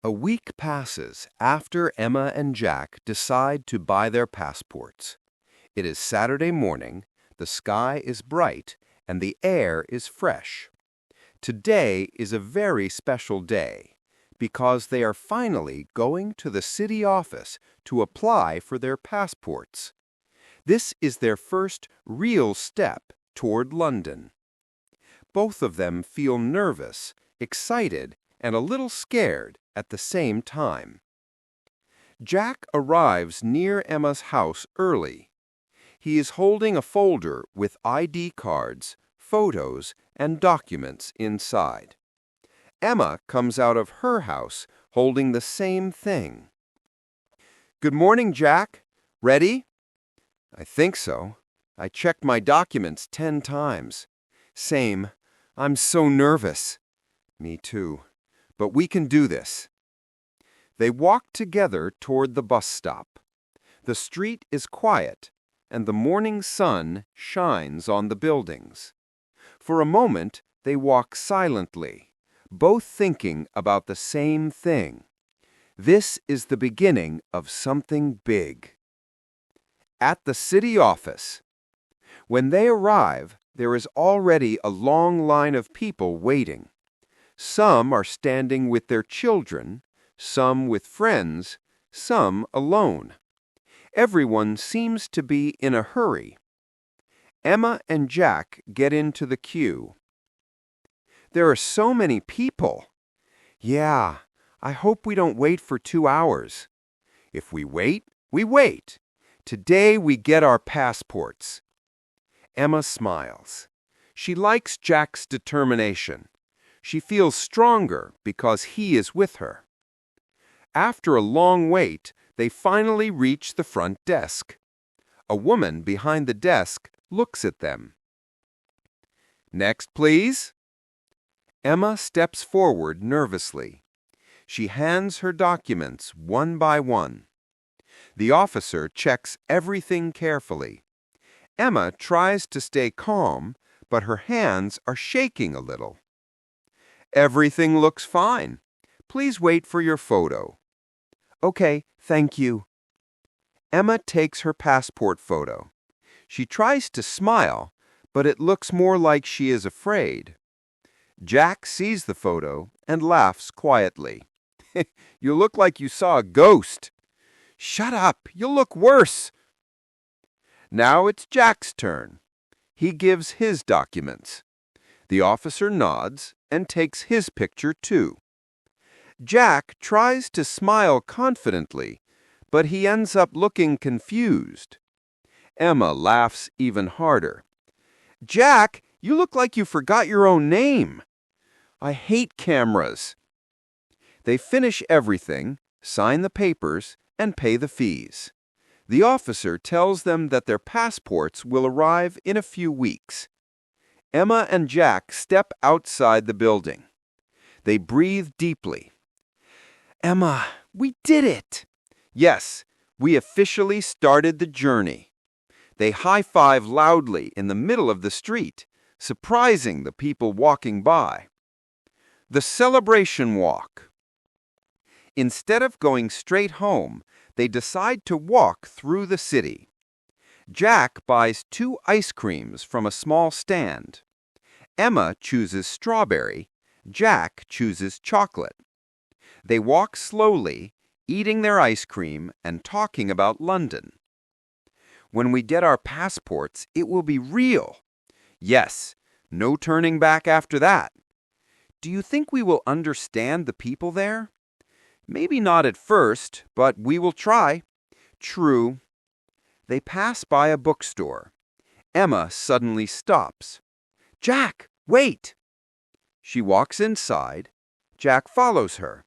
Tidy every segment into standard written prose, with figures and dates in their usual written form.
A week passes after Emma and Jack decide to buy their passports. It is Saturday morning, the sky is bright, and the air is fresh. Today is a very special day because they are finally going to the city office to apply for their passports. This is their first real step toward London. Both of them feel nervous, excited, and a little scared at the same time. Jack arrives near Emma's house early. He is holding a folder with ID cards, photos, and documents inside. Emma comes out of her house holding the same thing. "Good morning, Jack. Ready?" "I think so. I checked my documents 10 times. Same. I'm so nervous." "Me too. But we can do this." They walk together toward the bus stop. The street is quiet, and the morning sun shines on the buildings. For a moment, they walk silently, both thinking about the same thing. This is the beginning of something big. At the city office. When they arrive, there is already a long line of people waiting. Some are standing with their children, some with friends, some alone. Everyone seems to be in a hurry. Emma and Jack get into the queue. "There are so many people." "Yeah, I hope we don't wait for 2 hours." "If we wait, we wait. Today we get our passports." Emma smiles. She likes Jack's determination. She feels stronger because he is with her. After a long wait, they finally reach the front desk. A woman behind the desk looks at them. "Next, please." Emma steps forward nervously. She hands her documents one by one. The officer checks everything carefully. Emma tries to stay calm, but her hands are shaking a little. "Everything looks fine. Please wait for your photo." "Okay, thank you." Emma takes her passport photo. She tries to smile, but it looks more like she is afraid. Jack sees the photo and laughs quietly. "You look like you saw a ghost." "Shut up, you'll look worse." Now it's Jack's turn. He gives his documents. The officer nods and takes his picture too. Jack tries to smile confidently, but he ends up looking confused. Emma laughs even harder. "Jack, you look like you forgot your own name." "I hate cameras." They finish everything, sign the papers, and pay the fees. The officer tells them that their passports will arrive in a few weeks. Emma and Jack step outside the building. They breathe deeply. "Emma, we did it!" "Yes, we officially started the journey." They high-five loudly in the middle of the street, surprising the people walking by. The celebration walk. Instead of going straight home, they decide to walk through the city. Jack buys 2 ice creams from a small stand. Emma chooses strawberry. Jack chooses chocolate. They walk slowly, eating their ice cream and talking about London. "When we get our passports, it will be real." "Yes, no turning back after that." "Do you think we will understand the people there?" "Maybe not at first, but we will try." "True." They pass by a bookstore. Emma suddenly stops. "Jack, wait!" She walks inside. Jack follows her.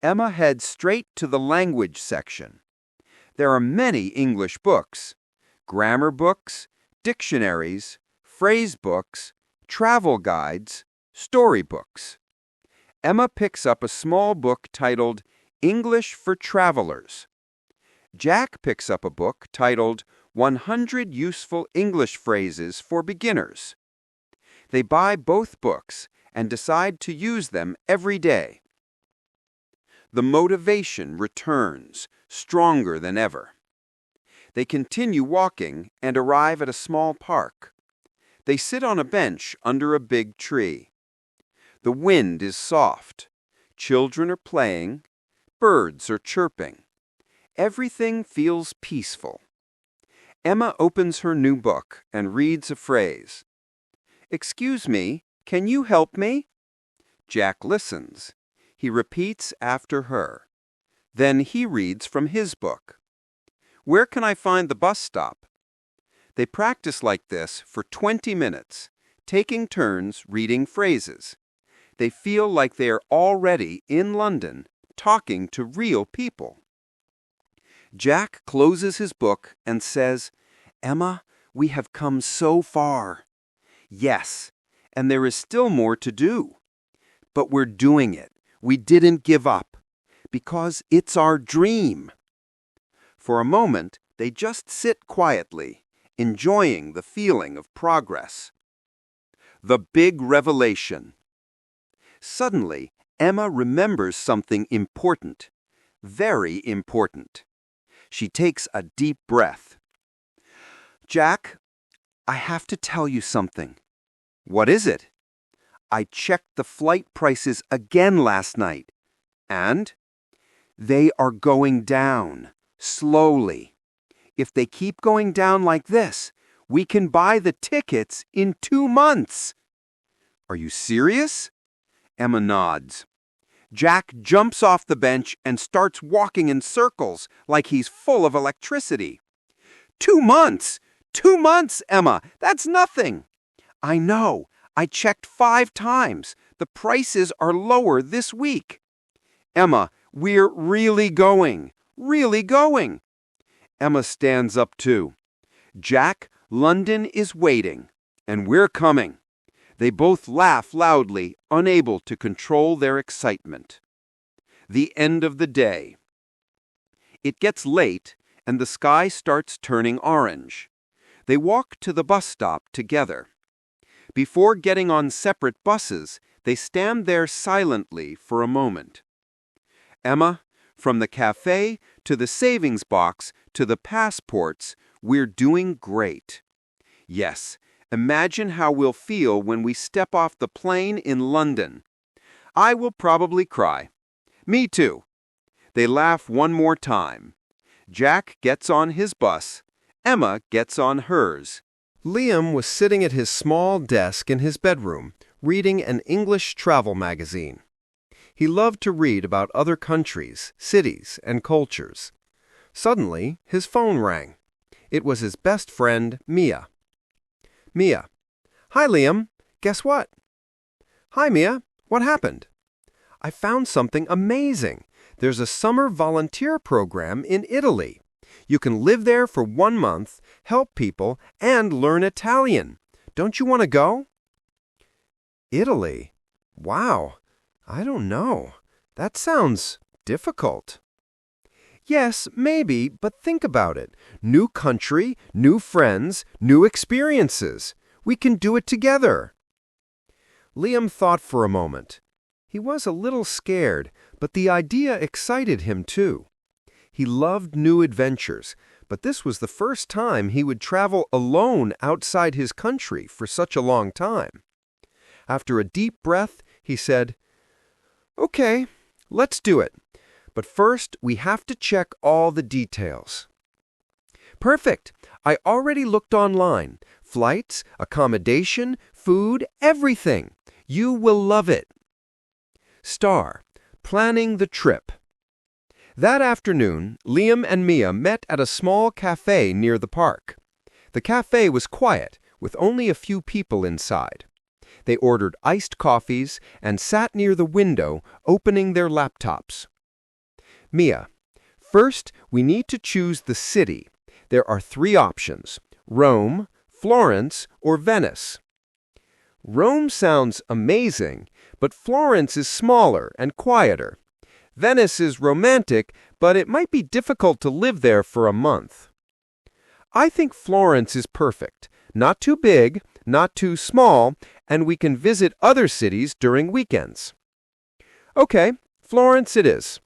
Emma heads straight to the language section. There are many English books: grammar books, dictionaries, phrase books, travel guides, storybooks. Emma picks up a small book titled English for Travelers. Jack picks up a book titled 100 Useful English Phrases for Beginners. They buy both books and decide to use them every day. The motivation returns, stronger than ever. They continue walking and arrive at a small park. They sit on a bench under a big tree. The wind is soft. Children are playing. Birds are chirping. Everything feels peaceful. Emma opens her new book and reads a phrase. "Excuse me, can you help me?" Jack listens. He repeats after her. Then he reads from his book. "Where can I find the bus stop?" They practice like this for 20 minutes, taking turns reading phrases. They feel like they are already in London, talking to real people. Jack closes his book and says, "Emma, we have come so far." "Yes, and there is still more to do. But we're doing it. We didn't give up. Because it's our dream." For a moment, they just sit quietly, enjoying the feeling of progress. The big revelation. Suddenly, Emma remembers something important. Very important. She takes a deep breath. "Jack, I have to tell you something." "What is it?" "I checked the flight prices again last night. And they are going down, slowly. If they keep going down like this, we can buy the tickets in 2 months." "Are you serious?" Emma nods. Jack jumps off the bench and starts walking in circles like he's full of electricity. 2 months! 2 months, Emma! That's nothing! "I know. I checked 5 times. The prices are lower this week." "Emma, we're really going. Really going." Emma stands up too. "Jack, London is waiting, and we're coming." They both laugh loudly, unable to control their excitement. The end of the day. It gets late, and the sky starts turning orange. They walk to the bus stop together. Before getting on separate buses, they stand there silently for a moment. "Emma, from the cafe to the savings box to the passports, we're doing great. Yes, imagine how we'll feel when we step off the plane in London. I will probably cry." "Me too." They laugh one more time. Jack gets on his bus. Emma gets on hers. Liam was sitting at his small desk in his bedroom, reading an English travel magazine. He loved to read about other countries, cities, and cultures. Suddenly, his phone rang. It was his best friend, Mia. "Mia." "Hi, Liam. Guess what?" "Hi, Mia. What happened?" "I found something amazing. There's a summer volunteer program in Italy. You can live there for 1 month, help people, and learn Italian. Don't you want to go?" "Italy? Wow. I don't know. That sounds difficult." "Yes, maybe, but think about it. New country, new friends, new experiences. We can do it together." Liam thought for a moment. He was a little scared, but the idea excited him too. He loved new adventures, but this was the first time he would travel alone outside his country for such a long time. After a deep breath, he said, "Okay, let's do it. But first, we have to check all the details." "Perfect. I already looked online. Flights, accommodation, food, everything. You will love it." Star, planning the trip. That afternoon, Liam and Mia met at a small cafe near the park. The cafe was quiet, with only a few people inside. They ordered iced coffees and sat near the window, opening their laptops. "Mia, first we need to choose the city. There are 3 options: Rome, Florence, or Venice." "Rome sounds amazing, but Florence is smaller and quieter. Venice is romantic, but it might be difficult to live there for a month." "I think Florence is perfect. Not too big, not too small, and we can visit other cities during weekends." "Okay, Florence it is."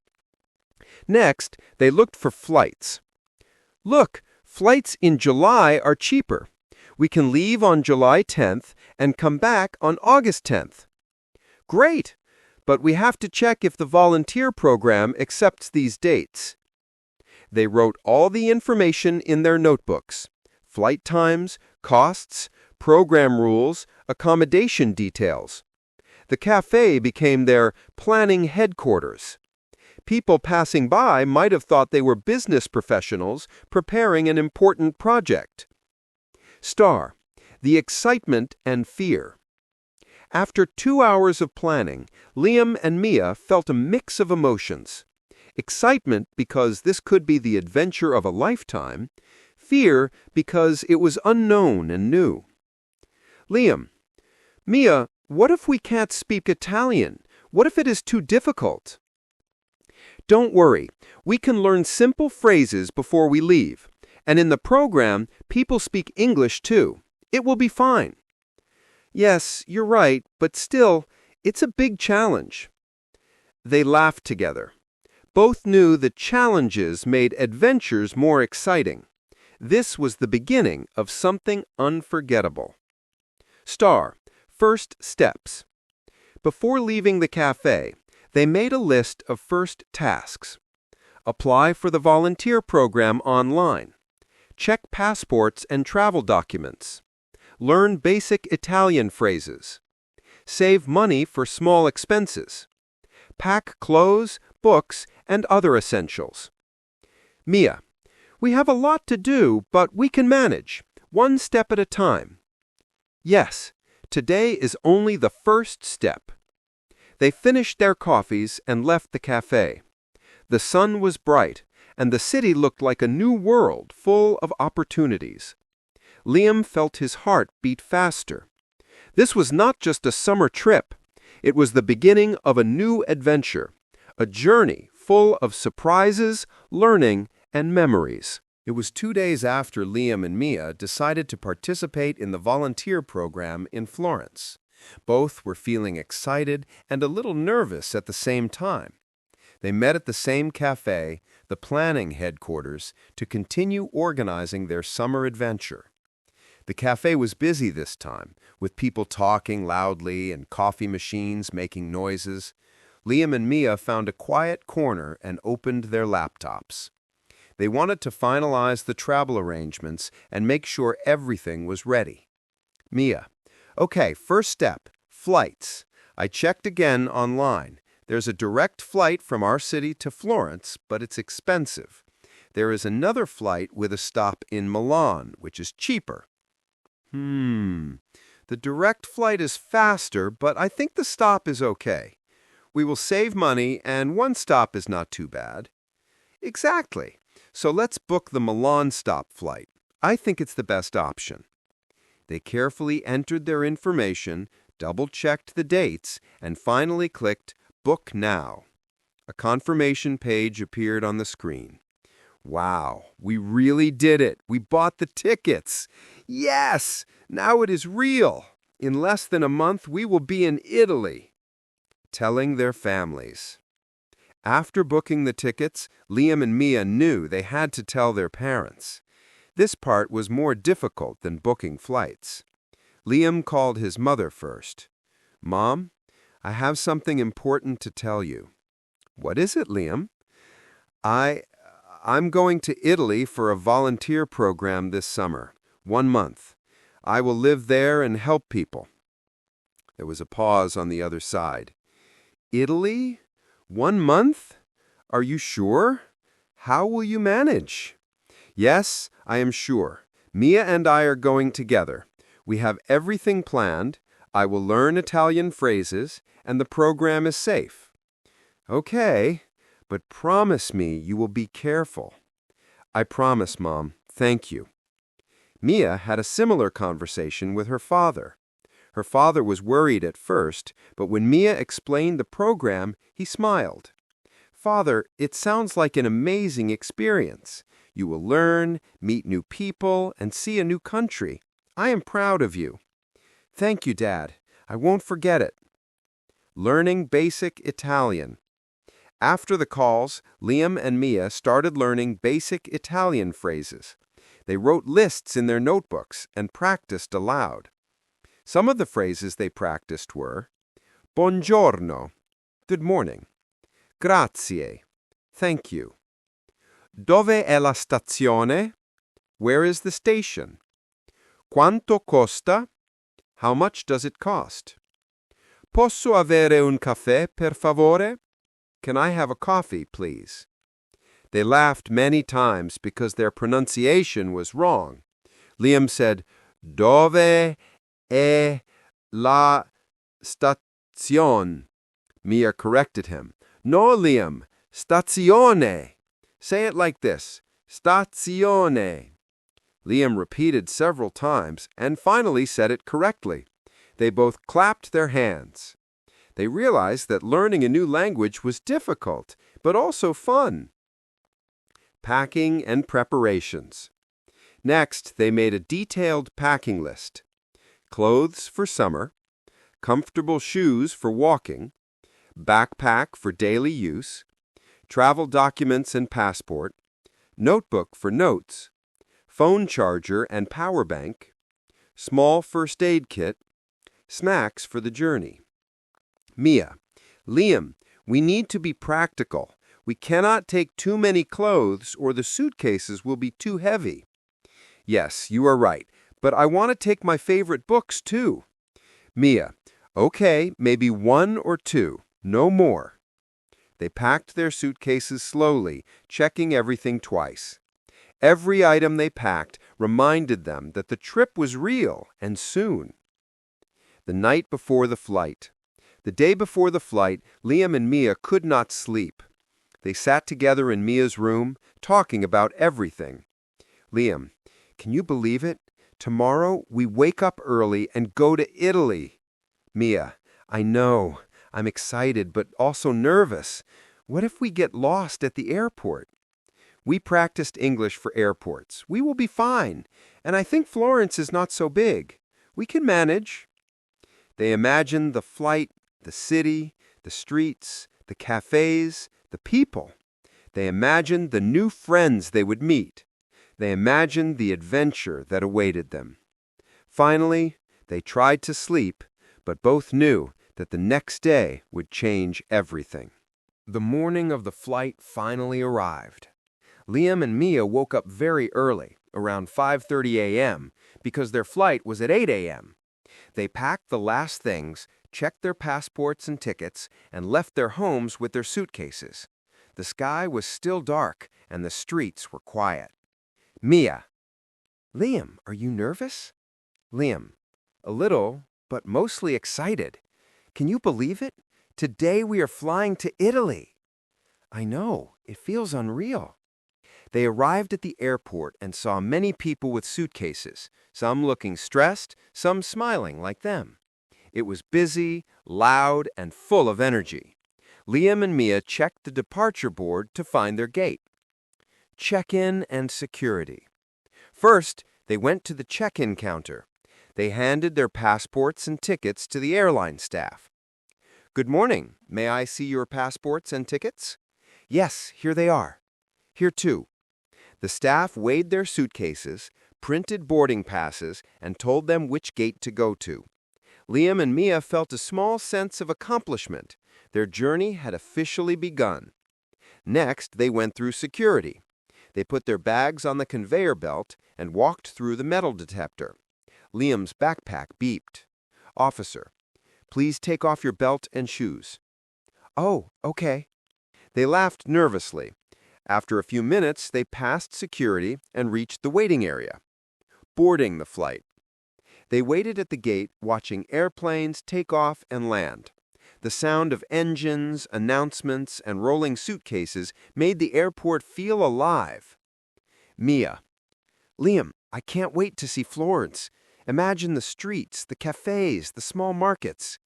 Next, they looked for flights. Look, flights in July are cheaper. We can leave on July 10th and come back on August 10th. Great, but we have to check if the volunteer program accepts these dates. They wrote all the information in their notebooks: flight times, costs, program rules, accommodation details. The cafe became their planning headquarters. People passing by might have thought they were business professionals preparing an important project. Star, the excitement and fear. After 2 hours of planning, Liam and Mia felt a mix of emotions. Excitement because this could be the adventure of a lifetime. Fear because it was unknown and new. Liam, Mia, what if we can't speak Italian? What if it is too difficult? Don't worry, we can learn simple phrases before we leave. And in the program, people speak English too. It will be fine. Yes, you're right, but still, it's a big challenge. They laughed together. Both knew that challenges made adventures more exciting. This was the beginning of something unforgettable. Star, first steps. Before leaving the cafe, they made a list of first tasks. Apply for the volunteer program online. Check passports and travel documents. Learn basic Italian phrases. Save money for small expenses. Pack clothes, books, and other essentials. Mia, we have a lot to do, but we can manage, one step at a time. Yes, today is only the first step. They finished their coffees and left the cafe. The sun was bright, and the city looked like a new world full of opportunities. Liam felt his heart beat faster. This was not just a summer trip. It was the beginning of a new adventure, a journey full of surprises, learning, and memories. It was 2 days after Liam and Mia decided to participate in the volunteer program in Florence. Both were feeling excited and a little nervous at the same time. They met at the same cafe, the planning headquarters, to continue organizing their summer adventure. The cafe was busy this time, with people talking loudly and coffee machines making noises. Liam and Mia found a quiet corner and opened their laptops. They wanted to finalize the travel arrangements and make sure everything was ready. Mia, okay, first step, flights. I checked again online. There's a direct flight from our city to Florence, but it's expensive. There is another flight with a stop in Milan, which is cheaper. The direct flight is faster, but I think the stop is okay. We will save money, and one stop is not too bad. Exactly. So let's book the Milan stop flight. I think it's the best option. They carefully entered their information, double-checked the dates, and finally clicked Book Now. A confirmation page appeared on the screen. Wow, we really did it. We bought the tickets. Yes, now it is real. In less than a month, we will be in Italy. Telling their families. After booking the tickets, Liam and Mia knew they had to tell their parents. This part was more difficult than booking flights. Liam called his mother first. Mom, I have something important to tell you. What is it, Liam? I'm going to Italy for a volunteer program this summer, 1 month. I will live there and help people. There was a pause on the other side. Italy? 1 month? Are you sure? How will you manage? Yes, I am sure. Mia and I are going together. We have everything planned. I will learn Italian phrases, and the program is safe. Okay, but promise me you will be careful. I promise, Mom. Thank you. Mia had a similar conversation with her father. Her father was worried at first, but when Mia explained the program, he smiled. Father, it sounds like an amazing experience. You will learn, meet new people, and see a new country. I am proud of you. Thank you, Dad. I won't forget it. Learning basic Italian. After the calls, Liam and Mia started learning basic Italian phrases. They wrote lists in their notebooks and practiced aloud. Some of the phrases they practiced were Buongiorno, good morning. Grazie, thank you. Dove è la stazione? Where is the station? Quanto costa? How much does it cost? Posso avere un caffè, per favore? Can I have a coffee, please? They laughed many times because their pronunciation was wrong. Liam said, Dove è la stazione? Mia corrected him. No, Liam, stazione. Say it like this, stazione. Liam repeated several times and finally said it correctly. They both clapped their hands. They realized that learning a new language was difficult, but also fun. Packing and preparations. Next, they made a detailed packing list. Clothes for summer, comfortable shoes for walking, backpack for daily use, travel documents and passport, notebook for notes, phone charger and power bank, small first aid kit, snacks for the journey. Mia, Liam, we need to be practical. We cannot take too many clothes or the suitcases will be too heavy. Yes, you are right, but I want to take my favorite books too. Mia, okay, maybe 1 or 2, no more. They packed their suitcases slowly, checking everything twice. Every item they packed reminded them that the trip was real and soon. The night before the flight. The day before the flight, Liam and Mia could not sleep. They sat together in Mia's room, talking about everything. Liam, can you believe it? Tomorrow we wake up early and go to Italy. Mia, I know. I'm excited, but also nervous. What if we get lost at the airport? We practiced English for airports. We will be fine. And I think Florence is not so big. We can manage. They imagined the flight, the city, the streets, the cafes, the people. They imagined the new friends they would meet. They imagined the adventure that awaited them. Finally, they tried to sleep, but both knew that the next day would change everything. The morning of the flight finally arrived. Liam and Mia woke up very early, around 5:30 a.m., because their flight was at 8 a.m. They packed the last things, checked their passports and tickets, and left their homes with their suitcases. The sky was still dark, and the streets were quiet. Mia. Liam, are you nervous? Liam. A little, but mostly excited. Can you believe it? Today we are flying to Italy. I know, it feels unreal. They arrived at the airport and saw many people with suitcases, some looking stressed, some smiling like them. It was busy, loud, and full of energy. Liam and Mia checked the departure board to find their gate. Check-in and security. First, they went to the check-in counter. They handed their passports and tickets to the airline staff. Good morning. May I see your passports and tickets? Yes, here they are. Here too. The staff weighed their suitcases, printed boarding passes, and told them which gate to go to. Liam and Mia felt a small sense of accomplishment. Their journey had officially begun. Next, they went through security. They put their bags on the conveyor belt and walked through the metal detector. Liam's backpack beeped. Officer, please take off your belt and shoes. Oh, okay. They laughed nervously. After a few minutes, they passed security and reached the waiting area. Boarding the flight. They waited at the gate, watching airplanes take off and land. The sound of engines, announcements, and rolling suitcases made the airport feel alive. Mia. Liam, I can't wait to see Florence. Imagine the streets, the cafes, the small markets.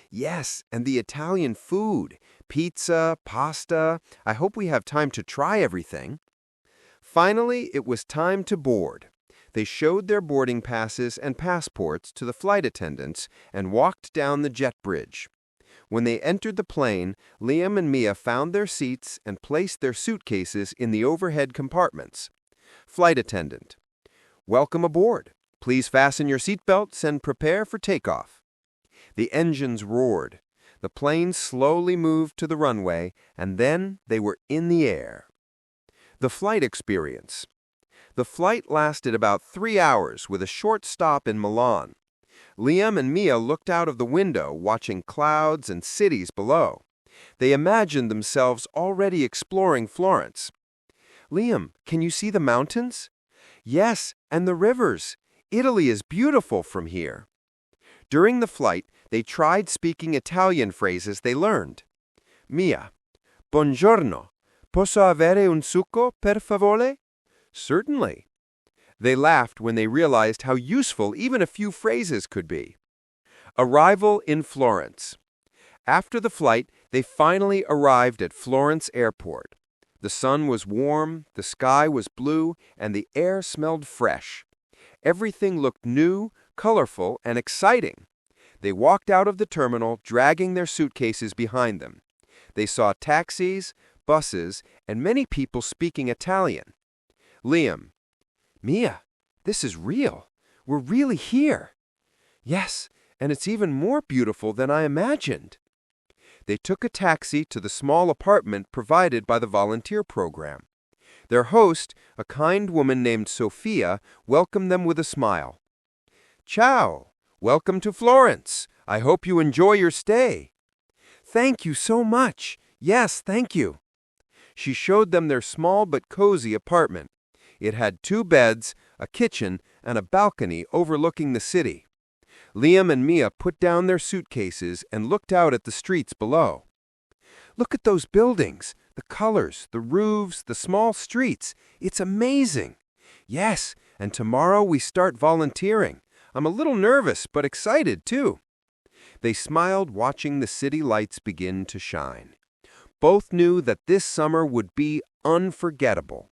Yes, and the Italian food. Pizza, pasta. I hope we have time to try everything. Finally, it was time to board. They showed their boarding passes and passports to the flight attendants and walked down the jet bridge. When they entered the plane, Liam and Mia found their seats and placed their suitcases in the overhead compartments. Flight attendant: "Welcome aboard. Please fasten your seatbelts and prepare for takeoff." The engines roared. The plane slowly moved to the runway, and then they were in the air. The flight experience. The flight lasted about 3 hours with a short stop in Milan. Liam and Mia looked out of the window, watching clouds and cities below. They imagined themselves already exploring Florence. "Liam, can you see the mountains?" "Yes, and the rivers. Italy is beautiful from here." During the flight, they tried speaking Italian phrases they learned. Mia: "Buongiorno. Posso avere un succo, per favore?" "Certainly." They laughed when they realized how useful even a few phrases could be. Arrival in Florence. After the flight, they finally arrived at Florence Airport. The sun was warm, the sky was blue, and the air smelled fresh. Everything looked new, colorful, and exciting. They walked out of the terminal, dragging their suitcases behind them. They saw taxis, buses, and many people speaking Italian. Liam: "Mia, this is real. We're really here." "Yes, and it's even more beautiful than I imagined." They took a taxi to the small apartment provided by the volunteer program. Their host, a kind woman named Sophia, welcomed them with a smile. "Ciao! Welcome to Florence. I hope you enjoy your stay." "Thank you so much. Yes, thank you." She showed them their small but cozy apartment. It had 2 beds, a kitchen, and a balcony overlooking the city. Liam and Mia put down their suitcases and looked out at the streets below. "Look at those buildings, the colors, the roofs, the small streets. It's amazing." "Yes, and tomorrow we start volunteering. I'm a little nervous, but excited too." They smiled, watching the city lights begin to shine. Both knew that this summer would be unforgettable.